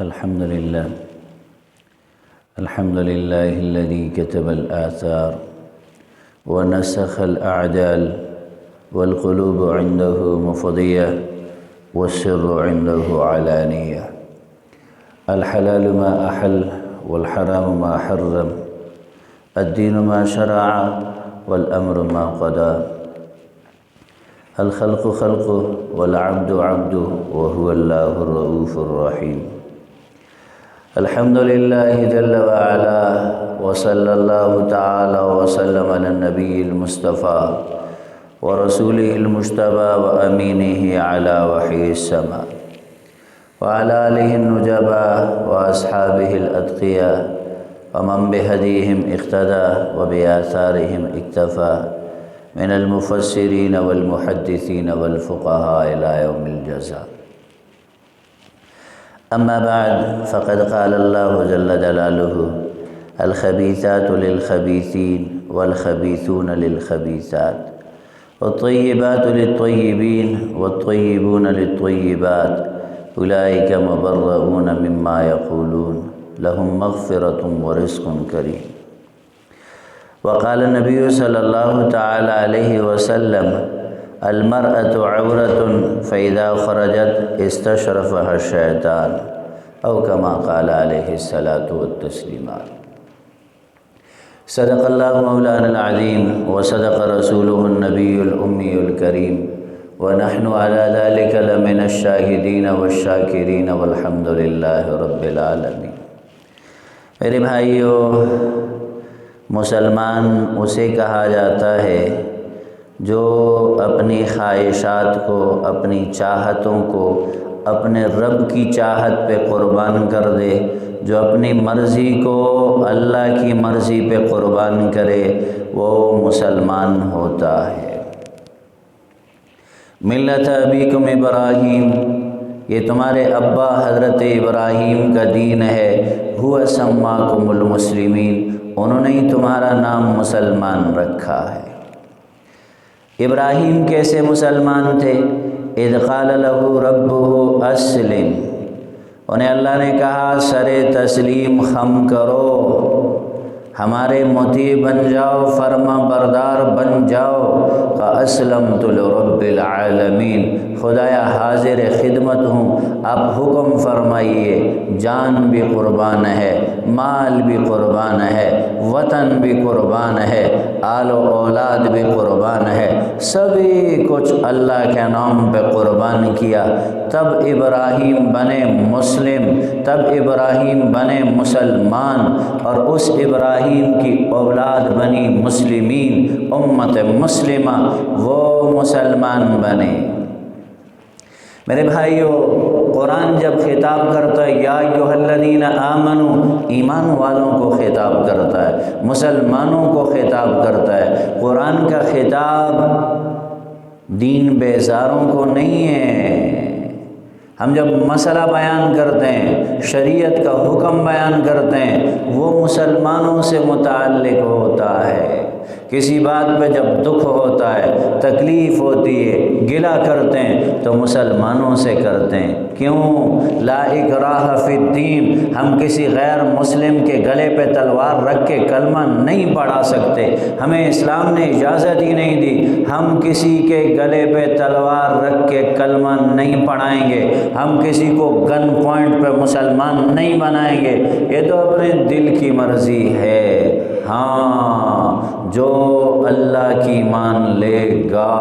الحمد لله الذي كتب الآثار ونسخ الأعدال والقلوب عنده مفضية والسر عنده علانية. الحلال ما أحل والحرام ما حرم، الدين ما شرع والأمر ما قضى، الخلق خلقه والعبد عبده وهو الله الرؤوف الرحيم. الحمد لله جل وعلا، وصلى الله تعالى وسلم على النبي المصطفى ورسوله المجتبى وأمينه على وحي السماء، وعلى آله النجباء وأصحابه الأتقياء ومن بهديهم اقتدى وبآثارهم اكتفى من المفسرين والمحدثين والفقهاء إلى يوم الجزاء. أما بعد، فقد قال الله جل جلاله: الخبيثات للخبيثين والخبيثون للخبيثات والطيبات للطيبين والطيبون للطيبات أولئك مبرؤون مما يقولون لهم مغفرة ورزق كريم. وقال النبي صلى الله تعالى عليه وسلم: المرأة عورة فإذا خرجت استشرفها الشيطان، أو كما قال عليه الصلاة والتسليمات. صدق الله مولانا العظيم وصدق رسوله النبي الأمي الكريم، ونحن على ذلك لمن الشاهدين والشاکرین والحمد للہ رب العالمین. میرے بھائیو، مسلمان اسے کہا جاتا ہے جو اپنی خواہشات کو، اپنی چاہتوں کو اپنے رب کی چاہت پہ قربان کر دے، جو اپنی مرضی کو اللہ کی مرضی پہ قربان کرے، وہ مسلمان ہوتا ہے. ملت ابیکم ابراہیم، یہ تمہارے ابا حضرت ابراہیم کا دین ہے. هو سماکم المسلمین، انہوں نے ہی تمہارا نام مسلمان رکھا ہے. ابراہیم کیسے مسلمان تھے؟ اذ قال له ربه اسلم، انہیں اللہ نے کہا سر تسلیم خم کرو، ہمارے مطیع بن جاؤ، فرما بردار بن جاؤ. فاسلمت لرب العالمین، خدایا حاضر خدمت ہوں، آپ حکم فرمائیے. جان بھی قربان ہے، مال بھی قربان ہے، وطن بھی قربان ہے، آل و اولاد بھی قربان ہے، سبھی کچھ اللہ کے نام پہ قربان کیا. تب ابراہیم بنے مسلم، تب ابراہیم بنے مسلمان، اور اس ابراہیم کی اولاد بنی مسلمین، امت مسلمہ، وہ مسلمان بنے. میرے بھائیو، قرآن جب خطاب کرتا ہے یا ایھا الذین آمنوا، ایمان والوں کو خطاب کرتا ہے، مسلمانوں کو خطاب کرتا ہے. قرآن کا خطاب دین بیزاروں کو نہیں ہے. ہم جب مسئلہ بیان کرتے ہیں، شریعت کا حکم بیان کرتے ہیں، وہ مسلمانوں سے متعلق ہوتا ہے. کسی بات پہ جب دکھ ہوتا ہے، تکلیف ہوتی ہے، گلہ کرتے ہیں تو مسلمانوں سے کرتے ہیں. کیوں؟ لا اکراہ فی الدین، ہم کسی غیر مسلم کے گلے پہ تلوار رکھ کے کلمہ نہیں پڑھا سکتے، ہمیں اسلام نے اجازت ہی نہیں دی. ہم کسی کے گلے پہ تلوار رکھ کے کلمہ نہیں پڑھائیں گے، ہم کسی کو گن پوائنٹ پہ مسلمان نہیں بنائیں گے. یہ تو اپنے دل کی مرضی ہے. ہاں، جو اللہ کی مان لے گا،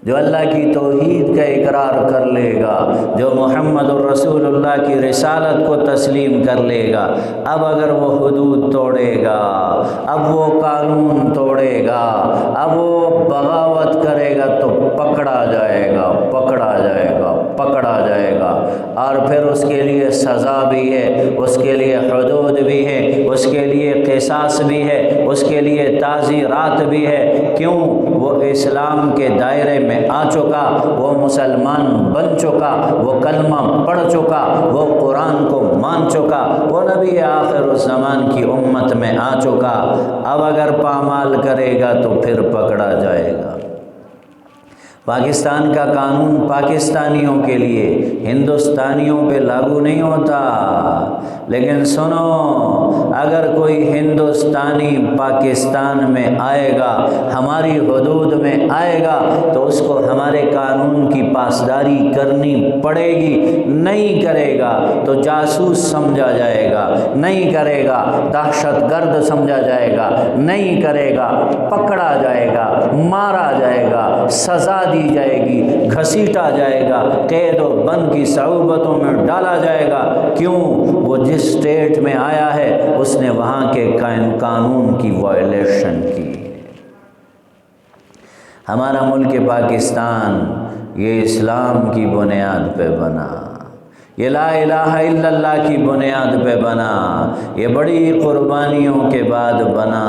جو اللہ کی توحید کا اقرار کر لے گا، جو محمد الرسول اللہ کی رسالت کو تسلیم کر لے گا، اب اگر وہ حدود توڑے گا، اب وہ قانون توڑے گا، اب وہ بغاوت کرے گا تو پکڑا جائے گا، پکڑا جائے گا، پکڑا جائے گا. اور پھر اس کے لیے سزا بھی ہے، اس کے لیے حدود بھی ہے، اس کے لیے قصاص بھی ہے، اس کے لیے تعزیرات بھی ہے. کیوں؟ وہ اسلام کے دائرے میں آ چکا، وہ مسلمان بن چکا، وہ کلمہ پڑھ چکا، وہ قرآن کو مان چکا، وہ نبی آخر الزمان کی امت میں آ چکا. اب اگر پامال کرے گا تو پھر پکڑا جائے گا. پاکستان کا قانون پاکستانیوں کے لیے، ہندوستانیوں پہ لاگو نہیں ہوتا۔ لیکن سنو، اگر کوئی ہندوستانی پاکستان میں آئے گا، ہماری حدود میں آئے گا، تو اس کو ہمارے قانون کی پاسداری کرنی پڑے گی۔ نہیں کرے گا تو جاسوس سمجھا جائے گا، نہیں کرے گا دہشت گرد سمجھا جائے گا، نہیں کرے گا پکڑا جائے گا، مارا جائے گا، سزا دی جائے گی، گھسیٹا جائے گا، قید و بند کی صعوبتوں میں ڈالا جائے گا۔ کیوں؟ وہ جس اسٹیٹ میں آیا ہے اس نے وہاں کے قانون کی وائلیشن کی۔ ہمارا ملک پاکستان یہ اسلام کی بنیاد پہ بنا، یہ لا الہ الا اللہ کی بنیاد پہ بنا، یہ بڑی قربانیوں کے بعد بنا،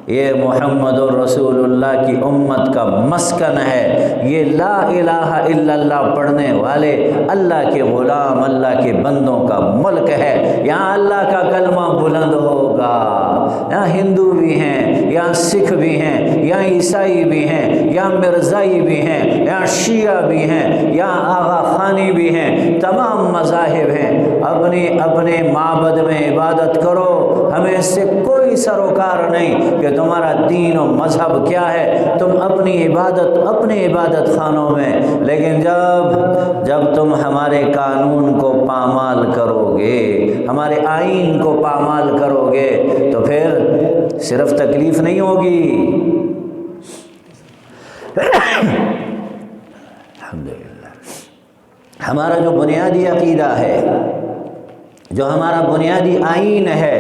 یہ محمد الرسول اللہ کی امت کا مسکن ہے، یہ لا الہ الا اللہ پڑھنے والے اللہ کے غلام، اللہ کے بندوں کا ملک ہے۔ یہاں اللہ کا کلمہ بلند ہوگا، یہاں ہندو بھی ہیں، یہاں سکھ بھی ہیں، یہاں عیسائی بھی ہیں، یہاں مرزائی بھی ہیں، یہاں شیعہ بھی ہیں، یہاں آغا خانی بھی ہیں، تمام مذاہب ہیں۔ اپنے اپنے معبد میں عبادت کرو، ہمیں اس سے کوئی سروکار نہیں کہ تمہارا دین و مذہب کیا ہے، تم اپنی عبادت اپنے عبادت خانوں میں۔ لیکن جب تم ہمارے قانون کو پامال کرو گے، ہمارے آئین کو پامال کرو گے، تو پھر صرف تکلیف نہیں ہوگی۔ الحمدللہ ہمارا جو بنیادی عقیدہ ہے، جو ہمارا بنیادی آئین ہے،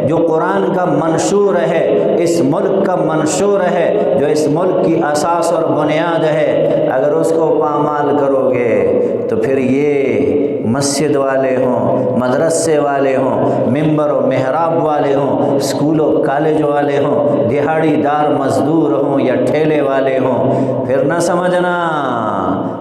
جو قرآن کا منشور ہے، اس ملک کا منشور ہے، جو اس ملک کی اساس اور بنیاد ہے، اگر اس کو پامال کرو گے تو پھر یہ مسجد والے ہوں، مدرسے والے ہوں، ممبر و محراب والے ہوں، اسکول و کالج والے ہوں، دیہاڑی دار مزدور ہوں یا ٹھیلے والے ہوں، پھر نہ سمجھنا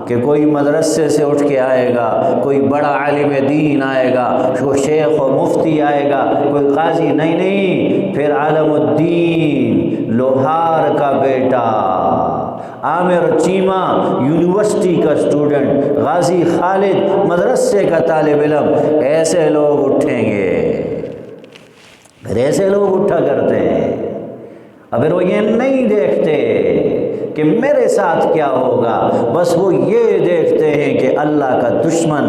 کہ کوئی مدرسے سے اٹھ کے آئے گا، کوئی بڑا عالم دین آئے گا، کوئی شیخ و مفتی آئے گا، کوئی قاضی، نہیں، پھر عالم الدین لوہار کا بیٹا، عامر چیمہ یونیورسٹی کا اسٹوڈنٹ، غازی خالد مدرسے کا طالب علم، ایسے لوگ اٹھیں گے، پھر ایسے لوگ اٹھا کرتے ہیں۔ اگر وہ یہ نہیں دیکھتے کہ میرے ساتھ کیا ہوگا، بس وہ یہ دیکھتے ہیں کہ اللہ کا دشمن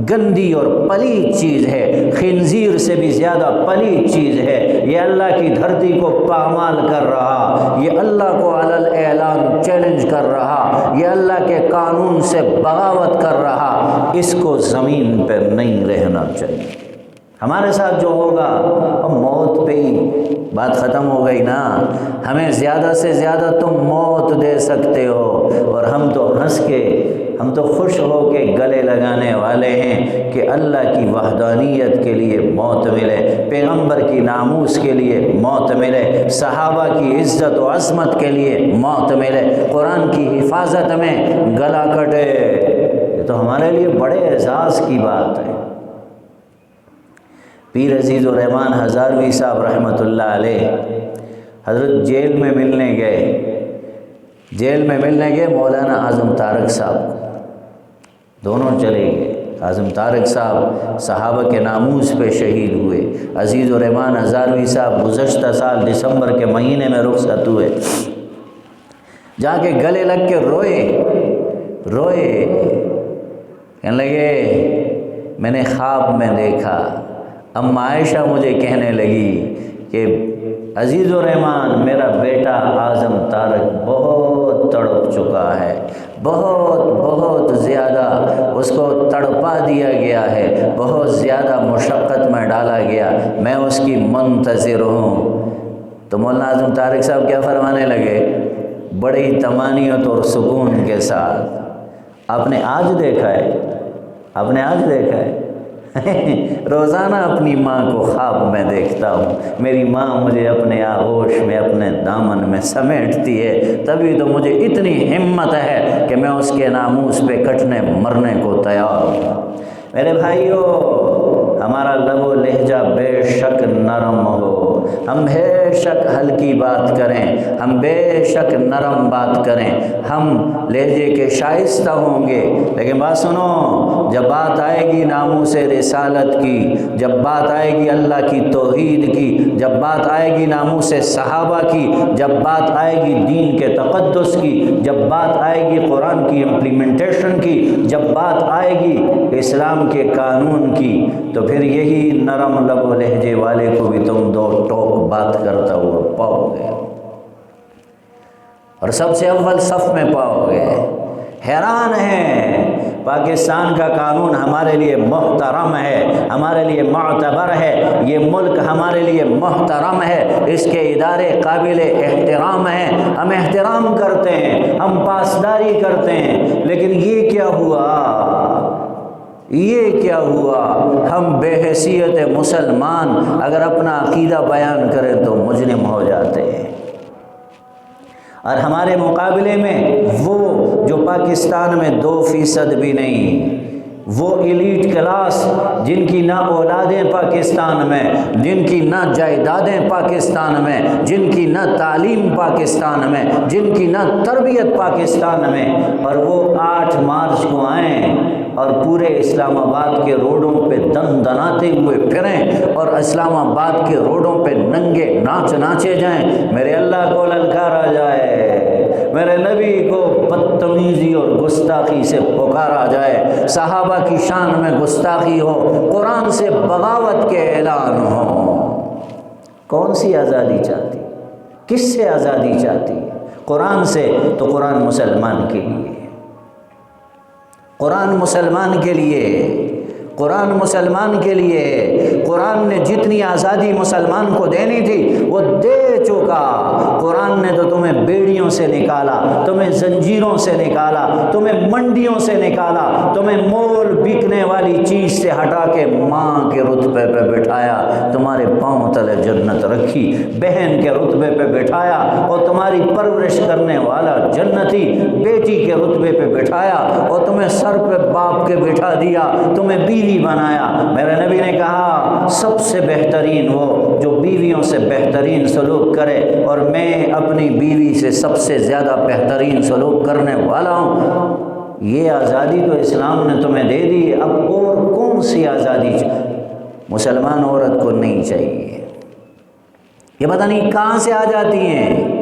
گندی اور پلید چیز ہے، خنزیر سے بھی زیادہ پلید چیز ہے، یہ اللہ کی دھرتی کو پامال کر رہا، یہ اللہ کو علل اعلان چیلنج کر رہا، یہ اللہ کے قانون سے بغاوت کر رہا، اس کو زمین پر نہیں رہنا چاہیے۔ ہمارے ساتھ جو ہوگا، اب موت پہ ہی بات ختم ہو گئی نا، ہمیں زیادہ سے زیادہ تم موت دے سکتے ہو، اور ہم تو ہنس کے، ہم تو خوش ہو کے گلے لگانے والے ہیں کہ اللہ کی وحدانیت کے لیے موت ملے، پیغمبر کی ناموس کے لیے موت ملے، صحابہ کی عزت و عظمت کے لیے موت ملے، قرآن کی حفاظت میں گلا کٹے۔ یہ تو ہمارے لیے بڑے اعزاز کی بات ہے۔ پیر عزیز الرحمن ہزاروی صاحب رحمۃ اللہ علیہ حضرت جیل میں ملنے گئے مولانا اعظم طارق صاحب، دونوں چلے گئے۔ اعظم طارق صاحب صحابہ کے ناموس پہ شہید ہوئے، عزیز الرحمن ہزاروی صاحب گزشتہ سال دسمبر کے مہینے میں رخصت ہوئے، جا کے گلے لگ کے روئے، کہنے لگے میں نے خواب میں دیکھا، اما عائشہ مجھے کہنے لگی کہ عزیز الرحمن میرا بیٹا اعظم طارق بہت تڑپ چکا ہے، بہت زیادہ اس کو تڑپا دیا گیا ہے، بہت زیادہ مشقت میں ڈالا گیا، میں اس کی منتظر ہوں۔ تو مولانا اعظم طارق صاحب کیا فرمانے لگے بڑی طمانینت اور سکون کے ساتھ، آپ نے آج دیکھا ہے روزانہ اپنی ماں کو خواب میں دیکھتا ہوں، میری ماں مجھے اپنے آغوش میں، اپنے دامن میں سمیٹتی ہے، تبھی تو مجھے اتنی ہمت ہے کہ میں اس کے ناموس پہ کٹنے مرنے کو تیار ہوں۔ میرے بھائیو، ہمارا لب و لہجہ بے شک نرم ہو، ہم بے شک ہلکی بات کریں، ہم بے شک نرم بات کریں، ہم لہجے کے شائستہ ہوں گے، لیکن بات سنو، جب بات آئے گی ناموس رسالت کی، جب بات آئے گی اللہ کی توحید کی، جب بات آئے گی ناموس صحابہ کی، جب بات آئے گی دین کے تقدس کی، جب بات آئے گی قرآن کی امپلیمنٹیشن کی، جب بات آئے گی اسلام کے قانون کی، تو پھر یہی نرم لب و لہجے والے کو بھی تم دو ٹوک بات کرتا ہوا پاؤ گے، اور سب سے اول صف میں پاؤ گے۔ حیران ہیں، پاکستان کا قانون ہمارے لیے محترم ہے، ہمارے لیے معتبر ہے، یہ ملک ہمارے لیے محترم ہے، اس کے ادارے قابل احترام ہیں، ہم احترام کرتے ہیں، ہم پاسداری کرتے ہیں، لیکن یہ کیا ہوا، یہ کیا ہوا، ہم بے حیثیت مسلمان اگر اپنا عقیدہ بیان کریں تو مجرم ہو جاتے ہیں، اور ہمارے مقابلے میں وہ جو پاکستان میں 2% بھی نہیں، وہ ایلیٹ کلاس جن کی نہ اولادیں پاکستان میں، جن کی نہ جائیدادیں پاکستان میں، جن کی نہ تعلیم پاکستان میں، جن کی نہ تربیت پاکستان میں، اور وہ 8 مارچ کو آئیں اور پورے اسلام آباد کے روڈوں پہ دن دناتے ہوئے پھریں اور اسلام آباد کے روڈوں پہ ننگے ناچ ناچے جائیں، میرے اللہ کو للکارا جائے، میرے نبی کو بدتمیزی اور گستاخی سے پکارا جائے، صحابہ کی شان میں گستاخی ہو، قرآن سے بغاوت کے اعلان ہو۔ کون سی آزادی چاہتی، کس سے آزادی چاہتی؟ قرآن سے، تو قرآن مسلمان کے لیے، قرآن مسلمان کے لیے، قرآن مسلمان کے لیے، قرآن نے جتنی آزادی مسلمان کو دینی تھی وہ دے چکا۔ قرآن نے تو تمہیں بیڑیوں سے نکالا، تمہیں زنجیروں سے نکالا، تمہیں منڈیوں سے نکالا، تمہیں مول بکنے والی چیز سے ہٹا کے ماں کے رتبے پہ بٹھایا، تمہارے پاؤں تلے جنت رکھی، بہن کے رتبے پہ بٹھایا، اور تمہاری پرورش کرنے والا جنتی بیٹی کے رتبے پہ بٹھایا، اور تمہیں سر پہ باپ کے بٹھا دیا، تمہیں بیوی بنایا۔ میرے نبی نے کہا سب سے بہترین وہ جو بیویوں سے بہترین سلوک کرے، اور میں اپنی بیوی سے سب سے زیادہ بہترین سلوک کرنے والا ہوں۔ یہ آزادی تو اسلام نے تمہیں دے دی، اب اور کون سی آزادی مسلمان عورت کو نہیں چاہیے؟ یہ پتہ نہیں کہاں سے آ جاتی ہیں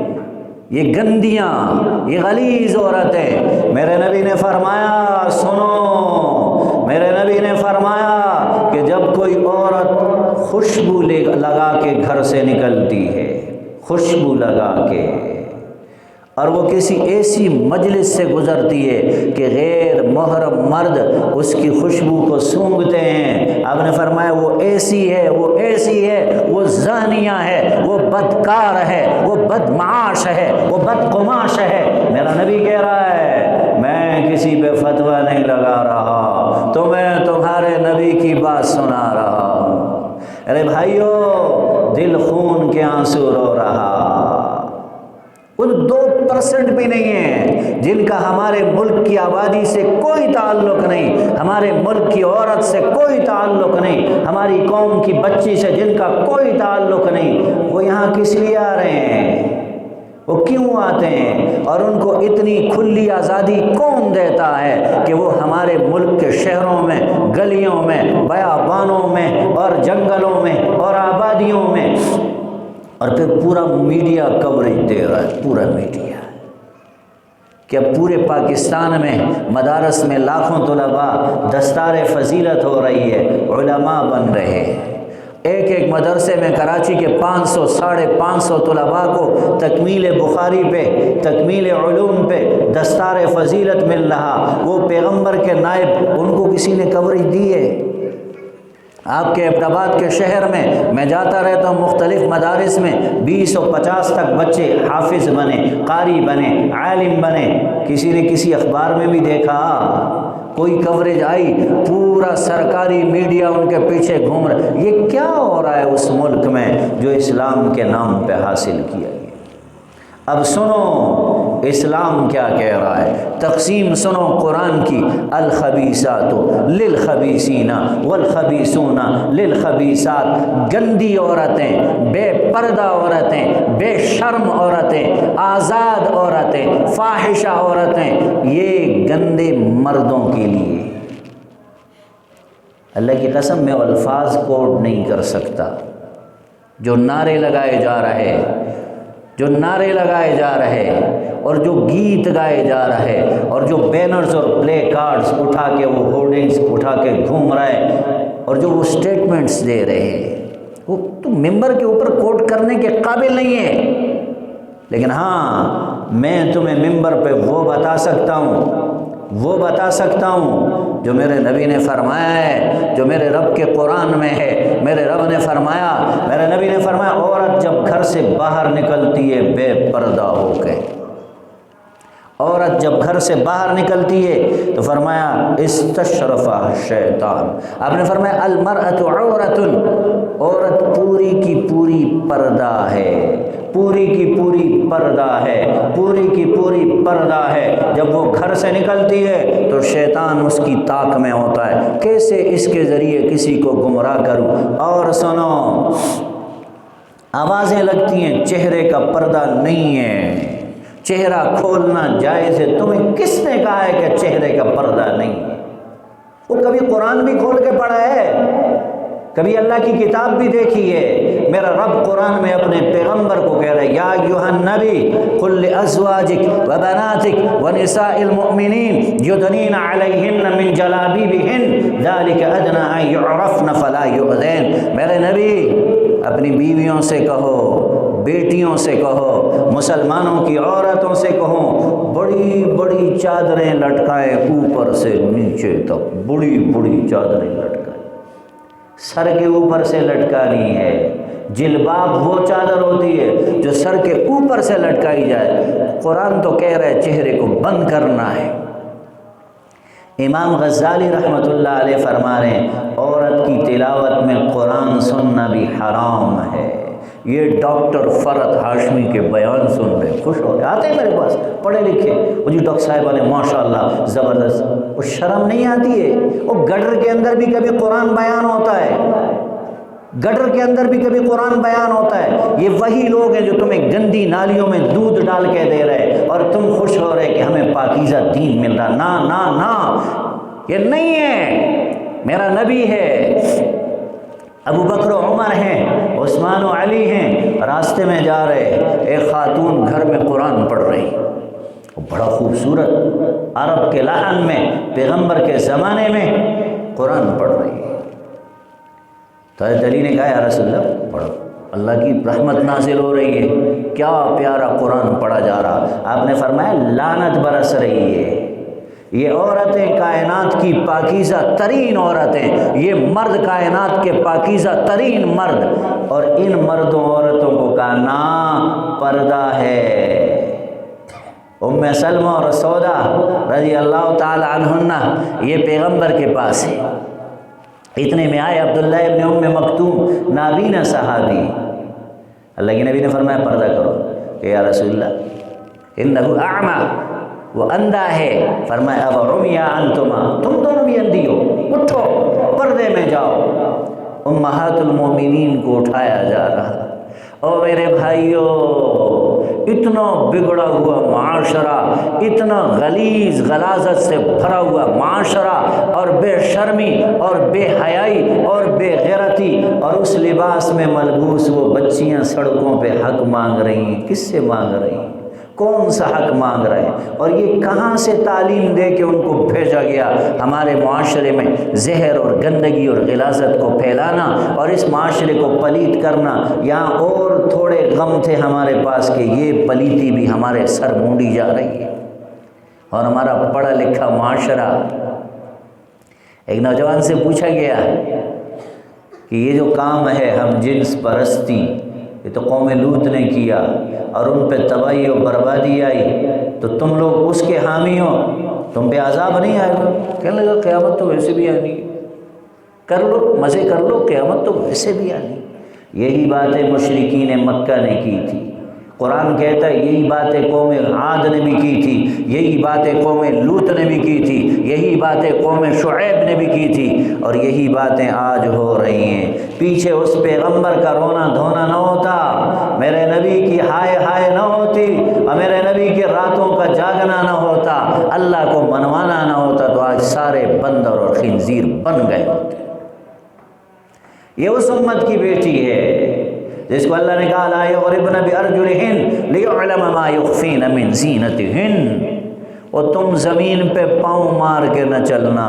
یہ گندیاں، یہ غلیظ عورتیں۔ میرے نبی نے فرمایا، سنو، میرے نبی نے فرمایا کہ جب کوئی عورت خوشبو لگا کے گھر سے نکلتی ہے، خوشبو لگا کے، اور وہ کسی ایسی مجلس سے گزرتی ہے کہ غیر محرم مرد اس کی خوشبو کو سونگھتے ہیں، آپ نے فرمایا وہ ایسی ہے، وہ ایسی ہے، وہ زانیہ ہے، وہ بدکار ہے، وہ بدمعاش ہے، وہ بدقماش ہے۔ میرا نبی کہہ رہا ہے میں کسی پہ فتویٰ نہیں لگا رہا، تو میں تمہارے نبی کی بات سنا رہا ہوں۔ ارے بھائیو، دل خون کے آنسو رو رہا، ان 2% بھی نہیں ہیں جن کا ہمارے ملک کی آبادی سے کوئی تعلق نہیں، ہمارے ملک کی عورت سے کوئی تعلق نہیں، ہماری قوم کی بچی سے جن کا کوئی تعلق نہیں، وہ یہاں کس لیے آ رہے ہیں؟ وہ کیوں آتے ہیں؟ اور ان کو اتنی کھلی آزادی کون دیتا ہے کہ وہ ہمارے ملک کے شہروں میں، گلیوں میں، بیابانوں میں اور جنگلوں میں اور آبادیوں میں، اور پھر پورا میڈیا کوریج دے رہا ہے، پورا میڈیا، کہ پورے پاکستان میں مدارس میں لاکھوں طلباء دستار فضیلت ہو رہی ہے، علماء بن رہے ہیں، ایک مدرسے میں کراچی کے 500 ساڑھے 500 طلباء کو تکمیل بخاری پہ، تکمیل علوم پہ دستار فضیلت مل رہا، وہ پیغمبر کے نائب، ان کو کسی نے کوریج دی ہے؟ آپ کے ابن آباد کے شہر میں جاتا رہتا ہوں، مختلف مدارس میں 20 اور 50 تک بچے حافظ بنے، قاری بنے، عالم بنے، کسی نے کسی اخبار میں بھی دیکھا؟ کوئی کوریج آئی؟ پورا سرکاری میڈیا ان کے پیچھے گھوم رہا۔ یہ کیا ہو رہا ہے اس ملک میں جو اسلام کے نام پہ حاصل کیا گیا؟ اب سنو اسلام کیا کہہ رہا ہے، تقسیم سنو قرآن کی، الخبیثات للخبیثین والخبیثون للخبیثات، گندی عورتیں، بے پردہ عورتیں، بے شرم عورتیں، آزاد عورتیں، فاحشہ عورتیں، یہ گندے مردوں کے لیے۔ اللہ کی قسم میں الفاظ کوڈ نہیں کر سکتا، جو نعرے لگائے جا رہے، جو نعرے لگائے جا رہے اور جو گیت گائے جا رہے اور جو بینرز اور پلے کارڈز اٹھا کے، وہ ہورڈنگز اٹھا کے گھوم رہے اور جو وہ سٹیٹمنٹس دے رہے، وہ تو ممبر کے اوپر کوٹ کرنے کے قابل نہیں ہے۔ لیکن ہاں، میں تمہیں ممبر پہ وہ بتا سکتا ہوں جو میرے نبی نے فرمایا ہے، جو میرے رب کے قرآن میں ہے۔ میرے رب نے فرمایا، میرے نبی نے فرمایا، عورت جب گھر سے باہر نکلتی ہے بے پردہ ہو کے، عورت جب گھر سے باہر نکلتی ہے تو فرمایا استشرفہ شیطان، آپ نے فرمایا المرأۃ عورۃ، عورت پوری کی پوری پردہ ہے، پوری کی پوری پردہ ہے، پوری کی پوری پردہ ہے۔ جب وہ گھر سے نکلتی ہے تو شیطان اس کی طاق میں ہوتا ہے، کیسے اس کے ذریعے کسی کو گمراہ کروں۔ اور سنو، آوازیں لگتی ہیں چہرے کا پردہ نہیں ہے، چہرہ کھولنا جائز ہے۔ تمہیں کس نے کہا ہے کہ چہرے کا پردہ نہیں ہے؟ وہ کبھی قرآن بھی کھول کے پڑھا ہے، کبھی اللہ کی کتاب بھی دیکھی ہے؟ میرا رب قرآن میں اپنے پیغمبر کو کہہ رہا ہے، یا ایھا النبی قل لازواجک وبناتک ونساء المؤمنین یدنین علیہن من جلابیبہن ذلک ادنی ان یعرفن فلا یؤذین۔ میرے نبی اپنی بیویوں سے کہو، بیٹیوں سے کہو، مسلمانوں کی عورتوں سے کہو، بڑی بڑی چادریں لٹکائیں اوپر سے نیچے تک، بڑی بڑی چادریں لٹکائیں، سر کے اوپر سے لٹکانی ہے۔ جلباب وہ چادر ہوتی ہے جو سر کے اوپر سے لٹکائی جائے۔ قرآن تو کہہ رہا ہے چہرے کو بند کرنا ہے۔ امام غزالی رحمۃ اللہ علیہ فرما رہے ہیں، عورت کی تلاوت میں قرآن سننا بھی حرام ہے۔ یہ ڈاکٹر فرد ہاشمی کے بیان سن رہے، خوش ہو رہے، آتے ہیں میرے پاس پڑھے لکھے، وہ جی ڈاکٹر صاحبہ نے ماشاءاللہ زبردست، وہ شرم نہیں آتی ہے؟ وہ گٹر کے اندر بھی کبھی قرآن بیان ہوتا ہے، گٹر کے اندر بھی کبھی قرآن بیان ہوتا ہے۔ یہ وہی لوگ ہیں جو تمہیں گندی نالیوں میں دودھ ڈال کے دے رہے اور تم خوش ہو رہے کہ ہمیں پاکیزہ دین مل رہا۔ نا نا نا، یہ نہیں ہے۔ میرا نبی ہے، ابو بکر و عمر ہیں، عثمان و علی ہیں، راستے میں جا رہے، ایک خاتون گھر میں قرآن پڑھ رہی، بڑا خوبصورت عرب کے لحن میں، پیغمبر کے زمانے میں قرآن پڑھ رہی ہے۔ تو حضرت علی نے کہا یا رسول اللہ پڑھو، اللہ کی رحمت نازل ہو رہی ہے، کیا پیارا قرآن پڑھا جا رہا۔ آپ نے فرمایا لعنت برس رہی ہے، یہ عورتیں کائنات کی پاکیزہ ترین عورتیں، یہ مرد کائنات کے پاکیزہ ترین مرد، اور ان مردوں عورتوں کو کہا نا پردہ ہے۔ ام سلمہ اور سودا رضی اللہ تعالی عنہن یہ پیغمبر کے پاس ہے، اتنے میں آئے عبداللہ ابن ام مکتوم، نابینا صحابی، اللہ کے نبی نے فرمایا پردہ کرو کہ یا رسول اللہ انہ اعمی، وہ اندھا ہے۔ فرمایا اب عمیا انتما، تم دونوں بھی اندھی ہو، اٹھو پردے میں جاؤ۔ امہات المومنین کو اٹھایا جا رہا۔ او میرے بھائیو، اتنا بگڑا ہوا معاشرہ، اتنا غلیظ غلاظت سے بھرا ہوا معاشرہ، اور بے شرمی اور بے حیائی اور بے غیرتی، اور اس لباس میں ملبوس وہ بچیاں سڑکوں پہ حق مانگ رہی ہیں۔ کس سے مانگ رہی ہیں؟ کون سا حق مانگ رہے ہیں؟ اور یہ کہاں سے تعلیم دے کے ان کو بھیجا گیا ہمارے معاشرے میں زہر اور گندگی اور غلاظت کو پھیلانا اور اس معاشرے کو پلیت کرنا؟ یہاں اور تھوڑے غم تھے ہمارے پاس کہ یہ پلیتی بھی ہمارے سر مونڈی جا رہی ہے، اور ہمارا پڑھا لکھا معاشرہ۔ ایک نوجوان سے پوچھا گیا کہ یہ جو کام ہے ہم جنس پرستی، یہ تو قوم لوط نے کیا اور ان پہ تباہی و بربادی آئی، تو تم لوگ اس کے حامی ہو، تم پہ عذاب نہیں آئے گا؟ کہنے لگا قیامت تو ویسے بھی آنی، کر لو مزے کر لو، قیامت تو ویسے بھی آنی۔ یہی باتیں مشرکین مکہ نے کی تھی۔ قرآن کہتا ہے یہی باتیں قوم عاد نے بھی کی تھی، یہی باتیں قوم لوط نے بھی کی تھی، یہی باتیں قوم شعیب نے بھی کی تھی، اور یہی باتیں آج ہو رہی ہیں۔ پیچھے اس پیغمبر کا رونا دھونا نہ ہوتا، میرے نبی کی ہائے ہائے نہ ہوتی، اور میرے نبی کی راتوں کا جاگنا نہ ہوتا، اللہ کو منوانا نہ ہوتا، تو آج سارے بندر اور خنزیر بن گئے ہوتے۔ یہ اس امت کی بیٹی ہے جس کو اللہ نے کہا لا یضربن بارجلہن لیعلم ما یخفین من زینتہن، اور تم زمین پہ پاؤں مار کے نہ چلنا،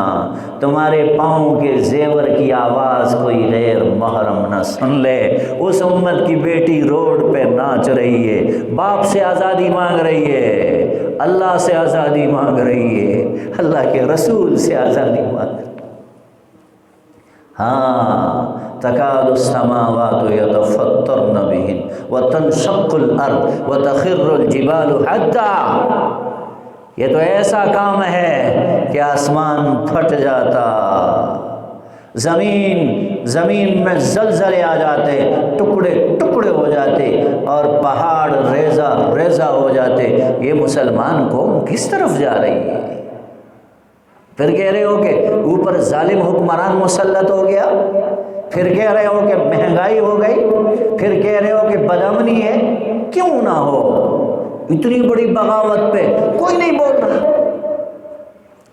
تمہارے پاؤں کے زیور کی آواز کوئی غیر محرم نہ سن لے۔ اس امت کی بیٹی روڈ پہ ناچ رہی ہے، باپ سے آزادی مانگ رہی ہے، اللہ سے آزادی مانگ رہی ہے، اللہ کے رسول سے آزادی مانگ رہی ہے۔ ہاں تکاد السماوات یتفطرن بہن وتنشق الارض وتخر الجبال حدا، یہ تو ایسا کام ہے کہ آسمان پھٹ جاتا، زمین میں زلزلے آ جاتے، ٹکڑے ٹکڑے ہو جاتے، اور پہاڑ ریزہ ریزہ ہو جاتے۔ یہ مسلمان قوم کس طرف جا رہی ہے؟ پھر کہہ رہے ہو کہ اوپر ظالم حکمران مسلط ہو گیا، پھر کہہ رہے ہو کہ مہنگائی ہو گئی، پھر کہہ رہے ہو کہ بدامنی ہے۔ کیوں نہ ہو؟ اتنی بڑی بغاوت پہ کوئی نہیں بول رہا،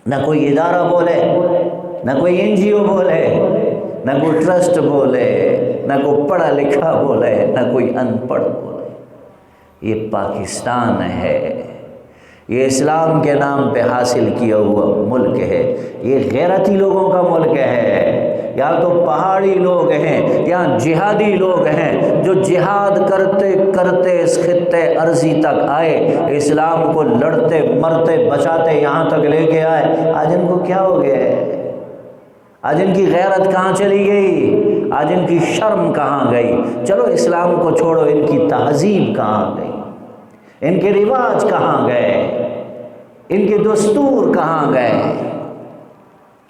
نہ کوئی ادارہ بولے، نہ کوئی NGO بولے، نہ کوئی ٹرسٹ بولے، نہ کوئی پڑھا لکھا بولے، نہ کوئی ان پڑھ بولے۔ یہ پاکستان ہے، یہ اسلام کے نام پہ حاصل کیا ہوا ملک ہے، یہ غیرتی لوگوں کا ملک ہے۔ یا تو پہاڑی لوگ ہیں یا جہادی لوگ ہیں جو جہاد کرتے کرتے اس خطے ارضی تک آئے، اسلام کو لڑتے مرتے بچاتے یہاں تک لے کے آئے۔ آج ان کو کیا ہو گیا ہے؟ آج ان کی غیرت کہاں چلی گئی؟ آج ان کی شرم کہاں گئی؟ چلو اسلام کو چھوڑو، ان کی تہذیب کہاں گئی؟ ان کے رواج کہاں گئے؟ ان کے دستور کہاں گئے؟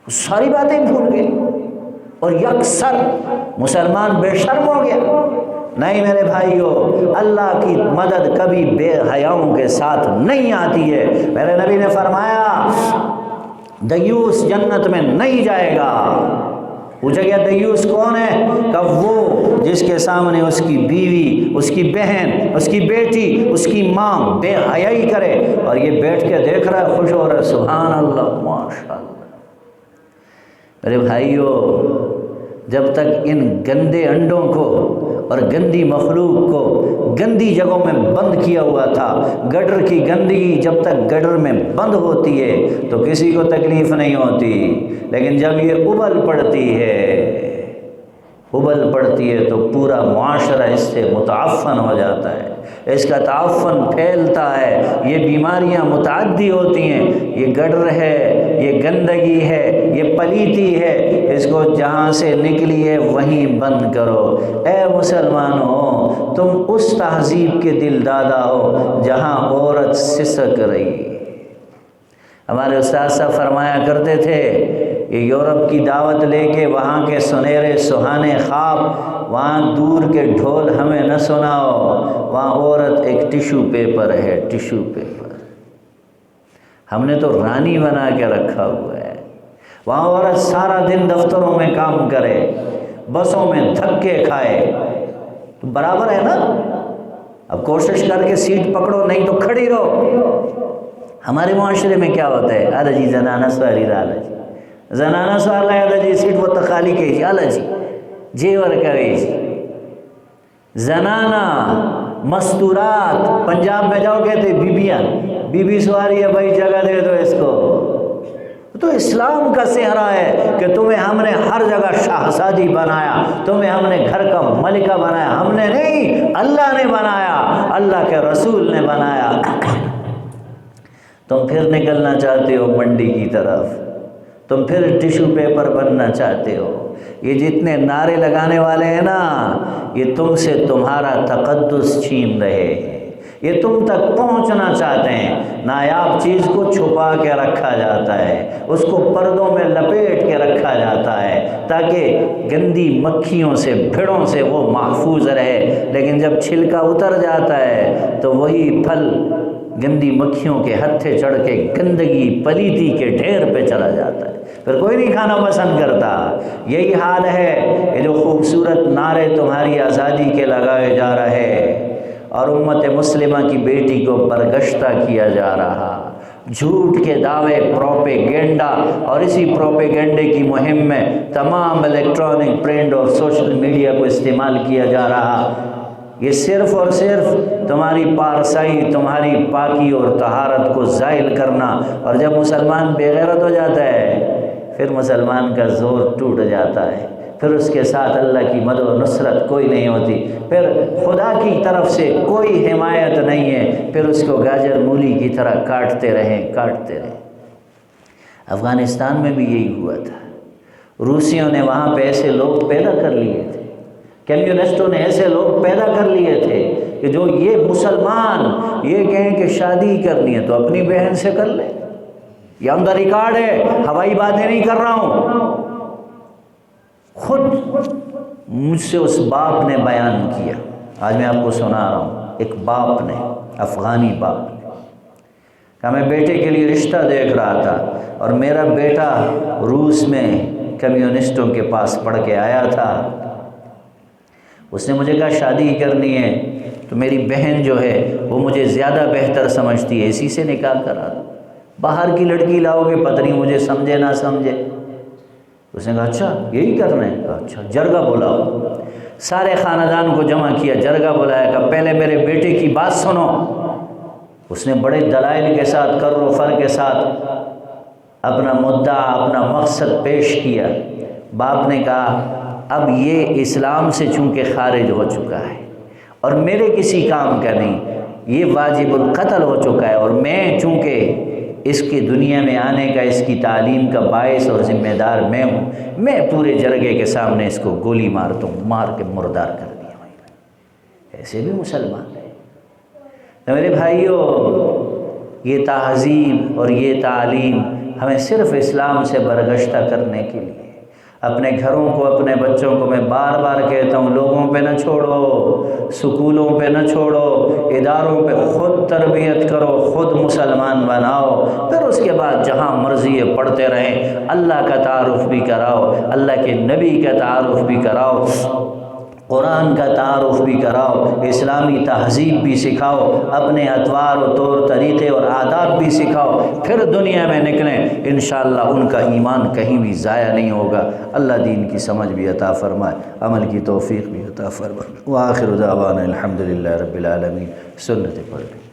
ساری باتیں بھول گئے، اور یکسر مسلمان بے شرم ہو گیا۔ نہیں میرے بھائیو، اللہ کی مدد کبھی بے حیاؤں کے ساتھ نہیں آتی ہے۔ میرے نبی نے فرمایا دیوس جنت میں نہیں جائے گا۔ پوچھا گیا دیوس کون ہے؟ کہ وہ جس کے سامنے اس کی بیوی، اس کی بہن، اس کی بیٹی، اس کی ماں بے حیائی کرے، اور یہ بیٹھ کے دیکھ رہا ہے، خوش ہو رہا ہے، سبحان اللہ ماشاء اللہ۔ میرے بھائیو، جب تک ان گندے انڈوں کو اور گندی مخلوق کو گندی جگہوں میں بند کیا ہوا تھا، گٹر کی گندگی جب تک گٹر میں بند ہوتی ہے تو کسی کو تکلیف نہیں ہوتی، لیکن جب یہ ابل پڑتی ہے تو پورا معاشرہ اس سے متعفن ہو جاتا ہے، اس کا تعفن پھیلتا ہے، یہ بیماریاں متعدی ہوتی ہیں۔ یہ گٹر ہے، یہ گندگی ہے، یہ پلیتی ہے، اس کو جہاں سے نکلی ہے وہیں بند کرو۔ اے مسلمانوں، تم اس تہذیب کے دل دادا ہو جہاں عورت سسک رہی۔ ہمارے استاد صاحب فرمایا کرتے تھے، یہ یورپ کی دعوت لے کے وہاں کے سنہرے سہانے خواب، وہاں دور کے ڈھول ہمیں نہ سناؤ، وہاں عورت ایک ٹیشو پیپر ہے، ٹیشو پیپر۔ ہم نے تو رانی بنا کے رکھا ہوا ہے۔ وہاں عورت سارا دن دفتروں میں کام کرے، بسوں میں دھکے کھائے، تو برابر ہے نا؟ اب کوشش کر کے سیٹ پکڑو، نہیں تو کھڑی رہو۔ ہمارے معاشرے میں کیا ہوتا ہے؟ آلا جی زنانہ سواری رالا جی، زنانہ سوار لائے آلا جی سیٹ وہ تخالی کے جی، آلا جی جیور کرے جی۔ زنانہ مستورات، پنجاب میں جاؤ کہتے بیبیاں، بی بی سواری ہے بھائی، جگہ دے دو اس کو۔ تو اسلام کا صحرا ہے کہ تمہیں ہم نے ہر جگہ شاہزادی بنایا، تمہیں ہم نے گھر کا ملکہ بنایا۔ ہم نے نہیں، اللہ نے بنایا، اللہ کے رسول نے بنایا۔ تم پھر نکلنا چاہتے ہو منڈی کی طرف، تم پھر ٹیشو پیپر بننا چاہتے ہو۔ یہ جتنے نعرے لگانے والے ہیں نا، یہ تم سے تمہارا تقدس چھین رہے ہیں، یہ تم تک پہنچنا چاہتے ہیں۔ نایاب چیز کو چھپا کے رکھا جاتا ہے، اس کو پردوں میں لپیٹ کے رکھا جاتا ہے تاکہ گندی مکھیوں سے، بھیڑوں سے وہ محفوظ رہے، لیکن جب چھلکا اتر جاتا ہے تو وہی پھل گندی مکھیوں کے ہتھے چڑھ کے گندگی پلیتی کے ڈھیر پہ چلا جاتا ہے، پھر کوئی نہیں کھانا پسند کرتا۔ یہی حال ہے، یہ جو خوبصورت نعرے تمہاری آزادی کے لگائے جا رہے اور امت مسلمہ کی بیٹی کو برگشتہ کیا جا رہا، جھوٹ کے دعوے، پروپیگنڈا، اور اسی پروپیگنڈے کی مہم میں تمام الیکٹرانک، پرنٹ اور سوشل میڈیا کو استعمال کیا جا رہا، یہ صرف اور صرف تمہاری پارسائی، تمہاری پاکی اور طہارت کو زائل کرنا۔ اور جب مسلمان بے غیرت ہو جاتا ہے پھر مسلمان کا زور ٹوٹ جاتا ہے، پھر اس کے ساتھ اللہ کی مدد و نصرت کوئی نہیں ہوتی، پھر خدا کی طرف سے کوئی حمایت نہیں ہے، پھر اس کو گاجر مولی کی طرح کاٹتے رہیں۔ افغانستان میں بھی یہی ہوا تھا، روسیوں نے وہاں پہ ایسے لوگ پیدا کر لیے تھے، کمیونسٹوں نے ایسے لوگ پیدا کر لیے تھے کہ جو یہ مسلمان یہ کہیں کہ شادی کرنی ہے تو اپنی بہن سے کر لے، یہ آن دا ریکارڈ ہے، ہوائی باتیں نہیں کر رہا ہوں۔ خود مجھ سے اس باپ نے بیان کیا، آج میں آپ کو سنا رہا ہوں، ایک باپ نے، افغانی باپ نے کہا میں بیٹے کے لیے رشتہ دیکھ رہا تھا اور میرا بیٹا روس میں کمیونسٹوں کے پاس پڑھ کے آیا تھا، اس نے مجھے کہا شادی کرنی ہے تو میری بہن جو ہے وہ مجھے زیادہ بہتر سمجھتی ہے، اسی سے نکاح کرا دو، باہر کی لڑکی لاؤ گے پتہ نہیں مجھے سمجھے نہ سمجھے۔ اس نے کہا اچھا یہی کرنا ہے؟ کہا اچھا جرگہ بلاؤ، سارے خاندان کو جمع کیا، جرگہ بلایا، کہ پہلے میرے بیٹے کی بات سنو۔ اس نے بڑے دلائل کے ساتھ، کر و فر کے ساتھ اپنا مدعا، اپنا مقصد پیش کیا۔ باپ نے کہا اب یہ اسلام سے چونکہ خارج ہو چکا ہے اور میرے کسی کام کا نہیں، یہ واجب القتل ہو چکا ہے، اور میں چونکہ اس کی دنیا میں آنے کا، اس کی تعلیم کا باعث اور ذمہ دار میں ہوں، میں پورے جرگے کے سامنے اس کو گولی مارتا ہوں، مار کے مردار کر دیا۔ ایسے بھی مسلمان ہیں۔ تو میرے بھائیوں، یہ تہذیب اور یہ تعلیم ہمیں صرف اسلام سے برگشتہ کرنے کے لیے، اپنے گھروں کو، اپنے بچوں کو میں بار بار کہتا ہوں، لوگوں پہ نہ چھوڑو، سکولوں پہ نہ چھوڑو، اداروں پہ خود تربیت کرو، خود مسلمان بناؤ، پھر اس کے بعد جہاں مرضی ہے پڑھتے رہیں، اللہ کا تعارف بھی کراؤ، اللہ کے نبی کا تعارف بھی کراؤ، قرآن کا تعارف بھی کراؤ، اسلامی تہذیب بھی سکھاؤ، اپنے اطوار و طور طریقے اور آداب بھی سکھاؤ، پھر دنیا میں نکلیں، انشاءاللہ ان کا ایمان کہیں بھی ضائع نہیں ہوگا۔ اللہ دین کی سمجھ بھی عطا فرمائے، عمل کی توفیق بھی عطا فرمائے۔ وآخر دعوانا الحمدللہ رب العالمین۔ سنت پڑھ لیں۔